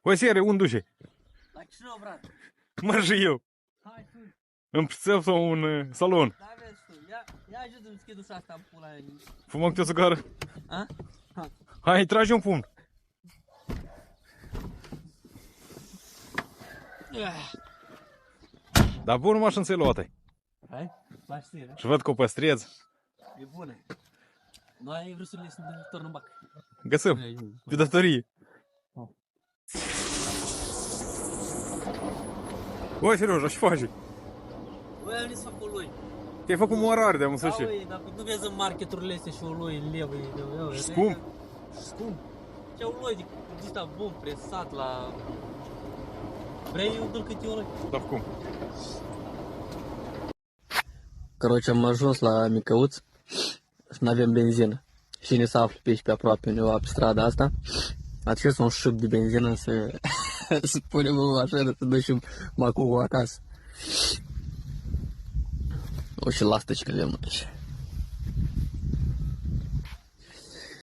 O seară, unde duce? La Chișinău, frate. Mă și eu. Hai tu. În psăv sau un salon. Da, vezi tu. Ia ajută-mi să schid ușa asta în pula aia. Fumăm câte o țigară? A? Ha. Hai, trage un pumn. Dar bun, mă, așa înțeluată. Hai, faci ție, Și văd că o păstrezi. e bună. Noi vrusurile sunt de torn în bac. Găsim. Pe datorie. Băi, Serioja, ce faci? Băi, am venit să fac ului. Te-ai făcut morare de-am Da, și. ui, dar nu vezi în marketurile astea și ului în levă. Scump? Scump. Ce ului de ăsta bun, presat la... Vrei eu dă-l câte ului? Dar cum? Короче, am ajuns la Micăuț și nu avem benzină. Și ne se află pe aici pe aproape, undeva pe strada asta. A trebuit un șup de benzină să punem în mașină, să ducem macul acasă. O, și lastăci că avem aici.